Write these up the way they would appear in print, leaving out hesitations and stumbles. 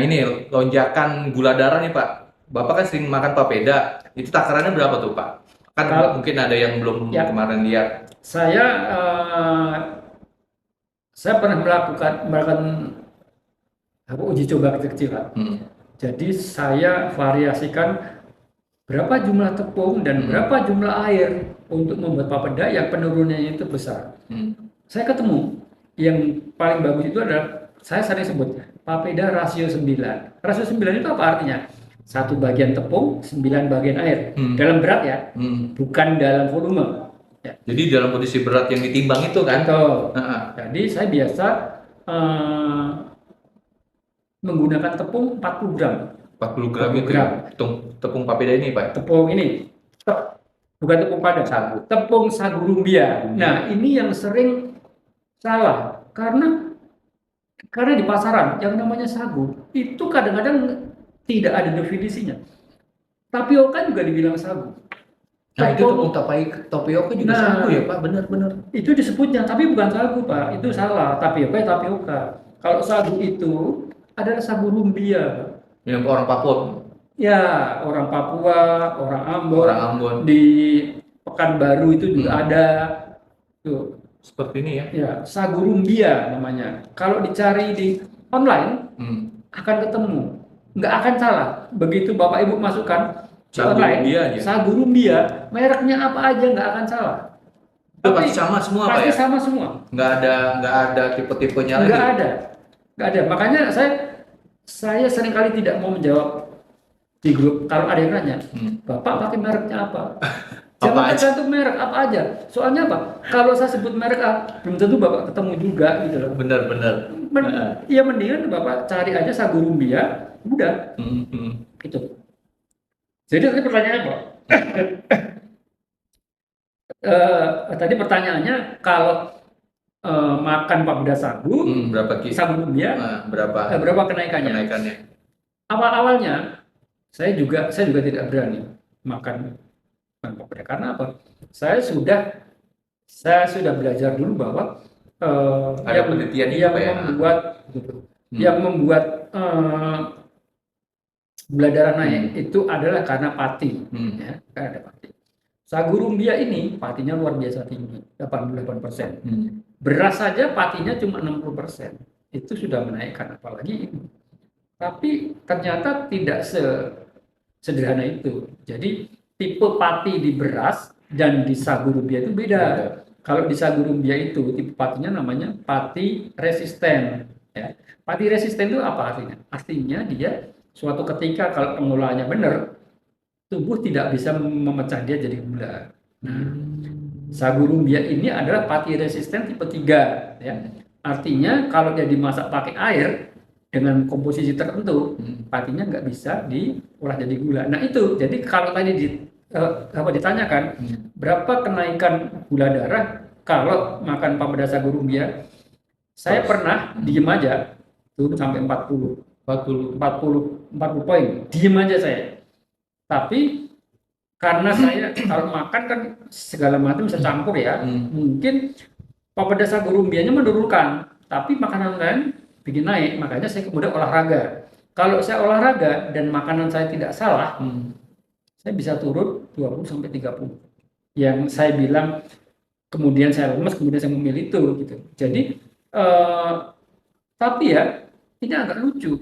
ini lonjakan gula darah nih Pak. Bapak kan sering makan papeda. Itu takarannya berapa tuh Pak? Kan Kalau mungkin ada yang belum ya kemarin lihat. saya eh, saya pernah melakukan uji coba kecil-kecilan. Hmm. Jadi saya variasikan berapa jumlah tepung dan Hmm. berapa jumlah air untuk membuat papeda yang penurunannya itu besar. Hmm. Saya ketemu yang paling bagus itu adalah saya sering sebut papeda rasio 9. Rasio 9 itu apa artinya? Satu bagian tepung, 9 bagian air. Hmm. Dalam berat ya, Hmm. bukan dalam volume. Ya, Jadi dalam kondisi berat yang ditimbang itu kan? betul. Heeh. Jadi saya biasa eh, menggunakan tepung 40 gram. 40 gram 40 itu ya. gram. Tepung papeda ini Pak. Tepung ini, bukan tepung padang, Sagu. tepung sagu rumbia. Rumbia. Nah, ini yang sering salah karena di pasaran yang namanya sagu itu kadang-kadang tidak ada definisinya. Tapioka juga dibilang sagu. Nah itu tepung Tepung, tapioka juga sagu ya nah Pak, benar-benar. itu disebutnya, tapi bukan sagu Pak, itu salah. Tapioka ya tapioka. Kalau sagu itu adalah sagu rumbia. Yang orang Papua, Ya, orang Papua, orang Ambon, orang Ambon. di Pekanbaru itu juga Hmm. ada. Tuh, Seperti ini ya. ya, sagu rumbia namanya. Kalau dicari di online Hmm. akan ketemu, nggak akan salah. Begitu Bapak Ibu masukkan di Sagu online, rumbia aja. sagu rumbia, mereknya apa aja nggak akan salah. Itu Tapi pasti sama semua Pak pasti ya. sama semua, Nggak ada tipe-tipenya nggak lagi. ada, nggak ada. Makanya saya seringkali tidak mau menjawab di grup kalau ada yang nanya, Hmm. Bapak pakai mereknya apa? Apa Jangan aja? tergantung merek apa aja. Soalnya apa? Kalau saya sebut merek A, belum tentu Bapak ketemu juga gitu loh. Benar-benar. Heeh. Ya mendingan Bapak cari aja sagu rumbia, udah Hmm. Hmm. gitu. Jadi tadi pertanyaannya apa? Tadi pertanyaannya kalau makan papeda sagu, Hmm. Berapa ki? sagu rumbia, Berapa berapa kenaikannya? kenaikannya? Awal-awalnya saya juga tidak berani makan papeda karena apa? Saya sudah saya sudah belajar dulu bahwa Ada penelitian itu yang Pak ya. membuat gitu, Hmm. yang membuat gula darah naik Hmm. itu adalah karena pati, Hmm. ya, karena ada pati. Sagu rumbia ini patinya luar biasa tinggi, 88%. Hmm. Beras saja patinya cuma 60%. Itu sudah menaikkan, apalagi ini. Tapi ternyata tidak sederhana itu. Jadi tipe pati di beras dan di sagu rumbia itu beda. Beda. Kalau di sagu rumbia itu tipe patinya namanya pati resisten. Ya. Pati resisten itu apa artinya? Artinya dia suatu ketika kalau pengolahannya benar, tubuh tidak bisa memecah dia jadi gula. Nah, sagu rumbia ini adalah pati resisten tipe 3. Ya. Artinya kalau dia dimasak pakai air dengan komposisi tertentu, patinya nggak bisa diolah jadi gula. Nah itu, jadi kalau tadi ditanyakan berapa kenaikan gula darah kalau makan papeda sagu rumbia, saya pernah diem aja turun sampai 40, 40. 40 poin, diem aja saya. Tapi karena saya kalau makan kan segala macam bisa campur ya, mungkin papeda sagu rumbianya menurunkan, tapi makanan lain bikin naik, makanya saya kemudian olahraga. Kalau saya olahraga dan makanan saya tidak salah, saya bisa turun 20 sampai 30. Yang saya bilang kemudian saya lemes, kemudian saya memilih itu gitu. Jadi tapi ya ini agak lucu.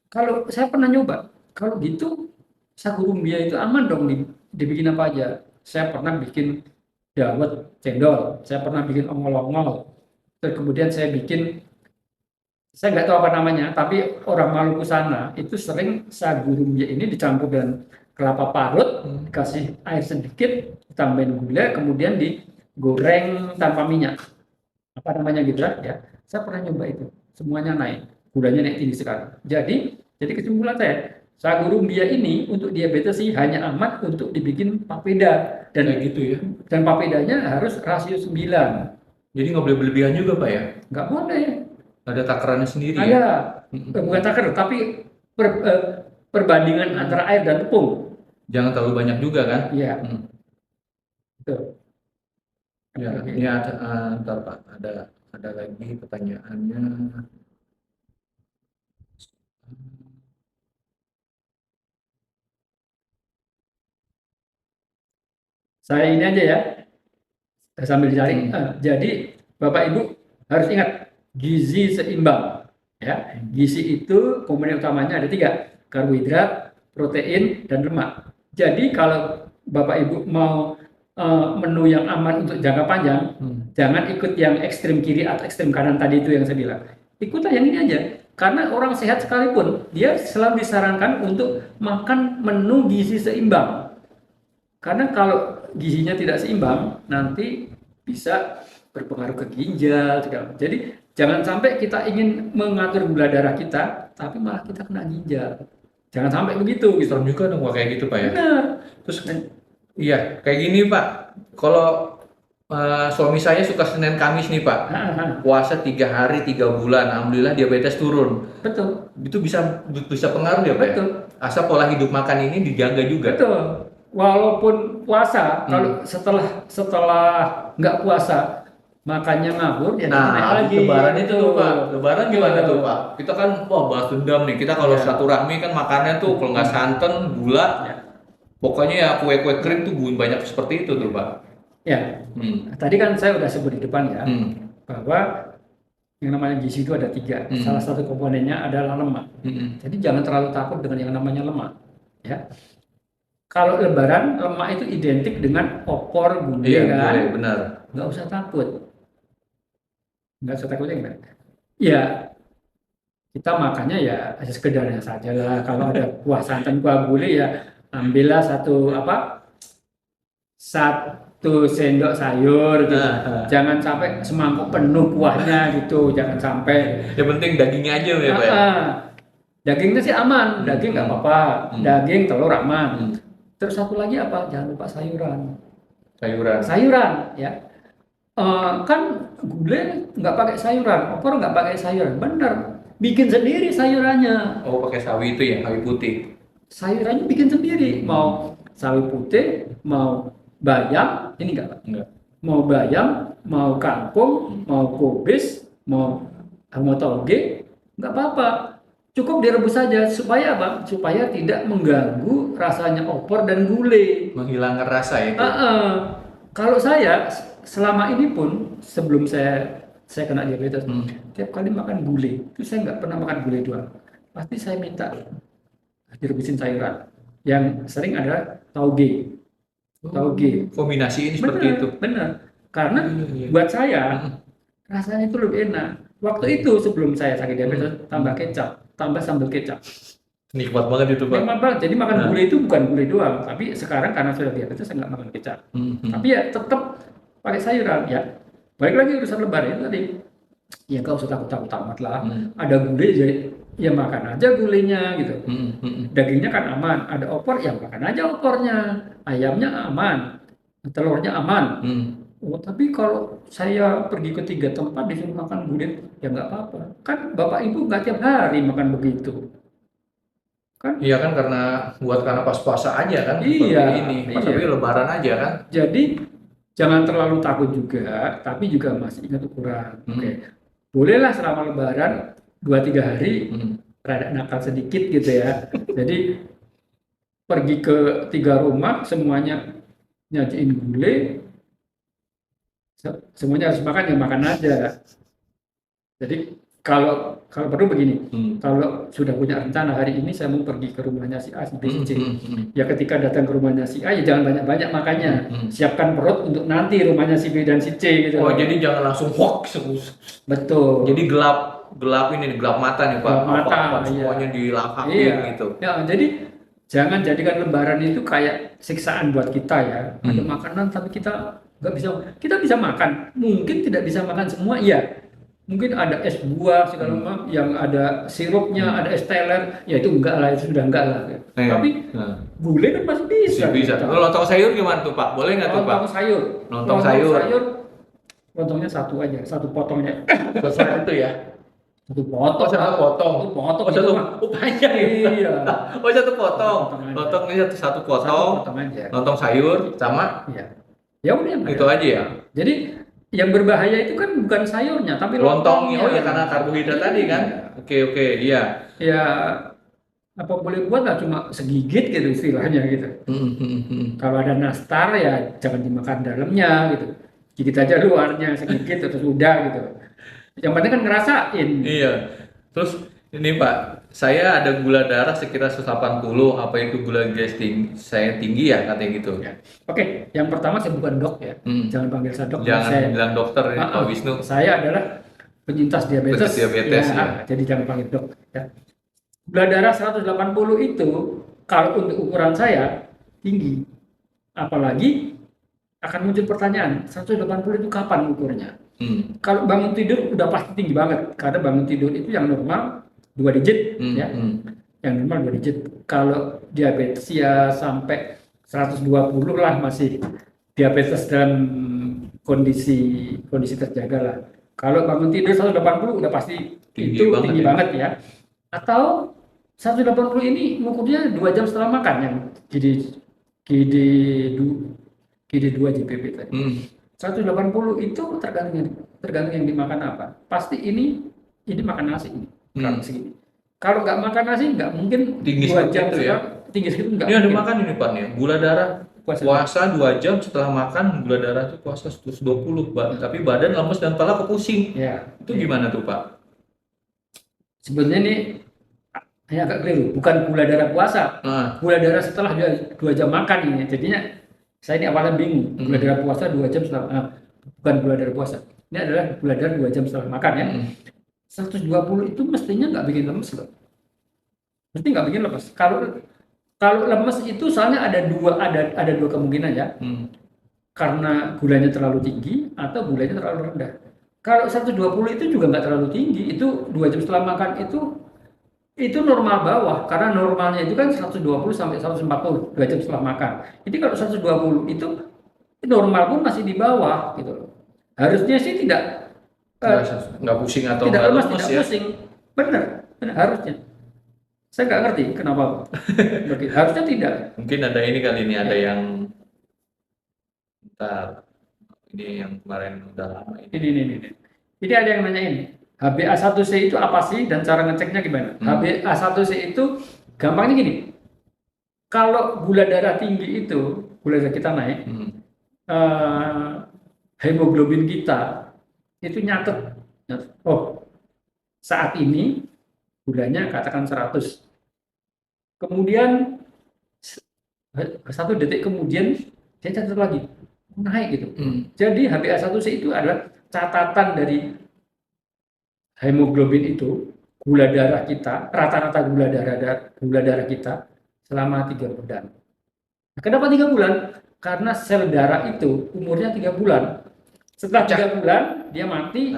Kalau saya pernah nyoba, kalau gitu sagu rumbia itu aman dong dibikin apa aja. Saya pernah bikin dawet cendol, saya pernah bikin ongol-ongol, terus kemudian saya nggak tahu apa namanya, tapi orang Maluku sana itu sering sagu rumbia ini dicampur dengan kelapa parut, dikasih air sedikit, tambahin gula, kemudian digoreng tanpa minyak. Apa namanya gitu ya. Saya pernah nyoba itu, semuanya naik, gulanya naik tinggi sekali. Jadi kesimpulan saya, sagu rumbia ini untuk diabetes sih hanya aman untuk dibikin papeda Kayak dan gitu ya. papedanya harus rasio 9. Jadi nggak boleh berlebihan juga Pak ya. Nggak boleh. Ada takarannya sendiri ya. Ada, bukan takar, tapi perbandingan antara air dan tepung. Jangan terlalu banyak juga kan. Iya, betul. Ya, ini ada, ntar Pak, ada lagi pertanyaannya. Saya ini aja ya, sambil dicari. Hmm. Jadi Bapak Ibu harus ingat gizi seimbang. Ya, gizi itu komponen utamanya ada 3, karbohidrat, protein, dan lemak. Jadi kalau Bapak Ibu mau menu yang aman untuk jangka panjang, jangan ikut yang ekstrem kiri atau ekstrem kanan tadi itu yang saya bilang. Ikutlah yang ini aja. Karena orang sehat sekalipun, dia selalu disarankan untuk makan menu gizi seimbang. Karena kalau gizinya tidak seimbang, nanti bisa berpengaruh ke ginjal, segala. Jadi jangan sampai kita ingin mengatur gula darah kita, tapi malah kita kena ginjal. Jangan sampai begitu gitu. Serem juga dong kalau kayak gitu Pak ya. Benar. Terus iya kayak gini Pak. Kalau suami saya suka Senin Kamis nih Pak. Puasa 3 hari 3 bulan, alhamdulillah diabetes turun. Betul. Itu bisa pengaruh ya Pak ya? Betul. Asal pola hidup makan ini dijaga juga. Betul. Walaupun puasa, kalau setelah nggak puasa makannya ngabur, ya Nah, naik habis lagi. Lebaran itu tuh Pak. Betul. Lebaran gimana Betul. tuh Pak? Kita kan wah balas dendam nih. Kita kalau Iya. silaturahmi kan makannya tuh kalau nggak santan, gula, Ya. pokoknya ya kue-kue kering tuh banyak seperti itu tuh Pak. Ya, Hmm. tadi kan saya udah sebut di depan ya, Hmm. bahwa yang namanya gizi itu ada 3. Hmm. Salah satu komponennya adalah lemak. Hmm. Jadi jangan terlalu takut dengan yang namanya lemak. Ya. Kalau Lebaran, lemak itu identik dengan opor, gulai Iya, kan? boleh, benar. Nggak usah takut. Nggak usah takut ya. Ya, kita makannya ya sekedarnya saja lah. Kalau ada kuah santan, kuah gulai ya ambillah satu sendok sayur gitu. Jangan sampai semangkuk penuh kuahnya gitu. Jangan sampai. Yang penting dagingnya aja ya Pak ya. Dagingnya sih aman, daging nggak apa-apa. Daging, telur aman. Hmm. Terus satu lagi apa? Jangan lupa sayuran. Sayuran. Sayuran ya. Kan gulai nggak pakai sayuran, opor nggak pakai sayuran. Bener. Bikin sendiri sayurannya. Oh, pakai sawi itu ya, sawi putih. Sayurannya bikin sendiri. Mau sawi putih, mau bayam, ini enggak, Pak? Enggak. Mau bayam, mau kangkung, mau kubis, mau toge, nggak apa-apa. Cukup direbus saja supaya apa? Supaya tidak mengganggu rasanya opor dan gulai. Menghilangkan rasa itu. Kalau saya selama ini pun sebelum saya kena diabetes, tiap kali makan gulai itu saya nggak pernah makan gulai doang. Pasti saya minta direbusin sayuran. Yang sering adalah tauge. Tauge. Kombinasi ini seperti itu. Benar. Karena buat saya rasanya itu lebih enak. Waktu itu sebelum saya sakit diabetes tambah kecap, tambah sambal kecap. Nikmat banget itu Pak. Nikmat banget. Jadi makan gulai itu bukan gulai doang, tapi sekarang karena sudah diabetes saya nggak makan kecap. Tapi ya tetap pakai sayuran ya. Balik lagi urusan lebaran itu tadi. Ya nggak usah takut-takut amat lah. Ada gulai jadi ya makan aja gulainya gitu. Dagingnya kan aman. Ada opor ya makan aja opornya. Ayamnya aman. Telurnya aman. Oh, tapi kalau saya pergi ke 3 tempat disuruh makan gulai ya nggak apa-apa. Kan Bapak Ibu nggak tiap hari makan begitu. Kan? Iya kan karena pas puasa aja kan seperti ini. Pas tapi lebaran aja kan. Jadi jangan terlalu takut juga, tapi juga masih ingat ukuran. Oke. Bolehlah selama lebaran 2-3 hari rada nakal sedikit gitu ya. Jadi pergi ke 3 rumah semuanya nyajiin gulai. Semuanya harus makan ya makan aja. Jadi kalau perlu begini, kalau sudah punya rencana hari ini saya mau pergi ke rumahnya si A, si B, si C. Ya ketika datang ke rumahnya si A ya jangan banyak-banyak makannya. Siapkan perut untuk nanti rumahnya si B dan si C gitu. Oh, jadi jangan langsung hoax. Betul. Jadi gelap mata nih Pak. Gelap mata, apa semuanya dilahakin gitu. Ya, jadi jangan jadikan lebaran itu kayak siksaan buat kita ya. Ada makanan tapi kita nggak bisa. Kita bisa makan, mungkin tidak bisa makan semua, iya. Mungkin ada es buah segala macam yang ada sirupnya, ada es teler, ya itu enggak lah, itu sudah enggak lah. Tapi gulai kan masih bisa. Bisa. Kalau lontong sayur gimana tuh Pak? Boleh nggak tuh Pak? Lontong sayur. Lontongnya satu aja, satu potongnya. Besar itu ya. Satu potong. Satu potong. Itu panjang ya. Iya. Oh, satu potong. Lontongnya satu potong. Aja. Lontong sayur sama. Iya. Ya udah. Itu aja ya. Jadi yang berbahaya itu kan bukan sayurnya, tapi lontongnya. Oh ya karena karbohidrat tadi kan. Oke, iya. Ya apa boleh buat lah cuma segigit gitu istilahnya gitu. Kalau ada nastar ya jangan dimakan dalamnya gitu. Gigit aja luarnya segigit terus udah gitu. Yang penting kan ngerasain. Iya. Terus ini Pak, saya ada gula darah sekitar 180, apa itu gula gas saya tinggi ya katanya gitu. Ya. Oke, yang pertama saya bukan dok ya. Jangan panggil saya dok. Jangan saya, bilang dokter ya, Pak Wisnu. Saya adalah penyintas diabetes. Penyintas diabetes, ya. Jadi jangan panggil dok ya. Gula darah 180 itu kalau untuk ukuran saya tinggi. Apalagi akan muncul pertanyaan, 180 itu kapan ukurnya? Kalau bangun tidur udah pasti tinggi banget karena bangun tidur itu yang normal 2 digit ya. Yang normal 2 digit. Kalau diabetes ya sampai 120 lah masih diabetes dalam kondisi terjaga lah. Kalau bangun tidur 180 udah pasti tinggi banget ya. Atau 180 ini ngukurnya 2 jam setelah makan yang GD2 GPP tadi. 180 itu tergantung yang dimakan apa. Pasti ini makan nasi ini. Kalau segini. Kalau nggak makan nasi nggak mungkin tinggi 2 jam itu ya. Tinggi segitu nggak. Ini ada makan ini Pak nih, gula darah puasa 2 jam setelah makan gula darah itu puasa 120 Pak. Tapi badan lemes dan kepala kepusing. Ya. Itu gimana tuh Pak? Sebenarnya ini agak keliru, bukan gula darah puasa. Gula darah setelah 2 jam makan ini. Jadinya saya ini awalnya bingung. Gula darah puasa 2 jam setelah bukan gula darah puasa. Ini adalah gula darah 2 jam setelah makan ya. 120 itu mestinya nggak bikin lemes loh. Mesti nggak bikin lemes. Kalau lemes itu soalnya ada dua kemungkinan ya. Karena gulanya terlalu tinggi atau gulanya terlalu rendah. Kalau 120 itu juga nggak terlalu tinggi. Itu 2 jam setelah makan itu normal bawah, karena normalnya itu kan 120 sampai 140 2 jam setelah makan. Jadi kalau 120 itu normal pun masih di bawah gitu loh. Harusnya sih nggak pusing atau tidak lemas, tidak ya? pusing. Benar harusnya. Saya nggak ngerti kenapa. Harusnya tidak. Mungkin ada ini kali ini, ada yang ini yang kemarin udah lama ini. Ini ada yang nanyain. HbA1c itu apa sih dan cara ngeceknya gimana? HbA1c itu gampangnya gini. Kalau gula darah tinggi itu, gula darah kita naik, hemoglobin kita itu nyatet. Oh, saat ini gulanya katakan 100. Kemudian 1 detik kemudian dia catat lagi naik gitu. Jadi HbA1c itu adalah catatan dari hemoglobin itu, gula darah kita, rata-rata gula darah kita selama 3 bulan. Nah, kenapa 3 bulan? Karena sel darah itu umurnya 3 bulan. Setelah 3 bulan dia mati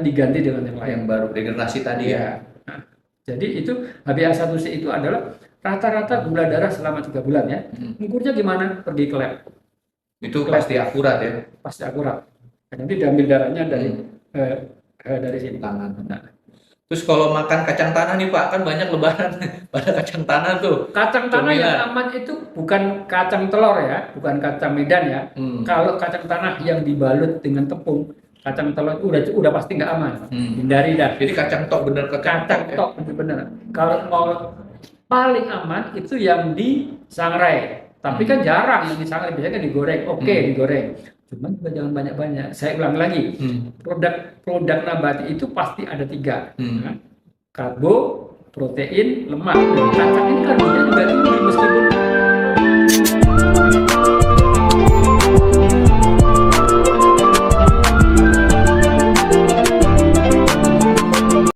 diganti dengan yang lain. Yang baru regenerasi tadi ya. Nah, jadi itu HbA1c itu adalah rata-rata gula darah selama 3 bulan ya. Ukurnya gimana? Pergi ke lab. Itu pasti akurat ya. Pasti akurat. Nanti diambil darahnya dari sini. Tangan. Nah. Terus kalau makan kacang tanah nih Pak, kan banyak lebaran pada kacang tanah tuh. Kacang tanah yang aman itu bukan kacang telur ya, bukan kacang Medan ya. Kalau kacang tanah yang dibalut dengan tepung, kacang telur itu udah pasti nggak aman. Hindari dah. Jadi kacang tok bener kacang tok bener. Kalau mau paling aman itu yang disangrai. Tapi kan jarang yang disangrai, biasanya digoreng. Oke, digoreng. Cuman juga jangan banyak-banyak. Saya ulang lagi, produk nabati itu pasti ada 3, karbo, protein, lemak. Dan kacang ini karbonnya juga tinggi meskipun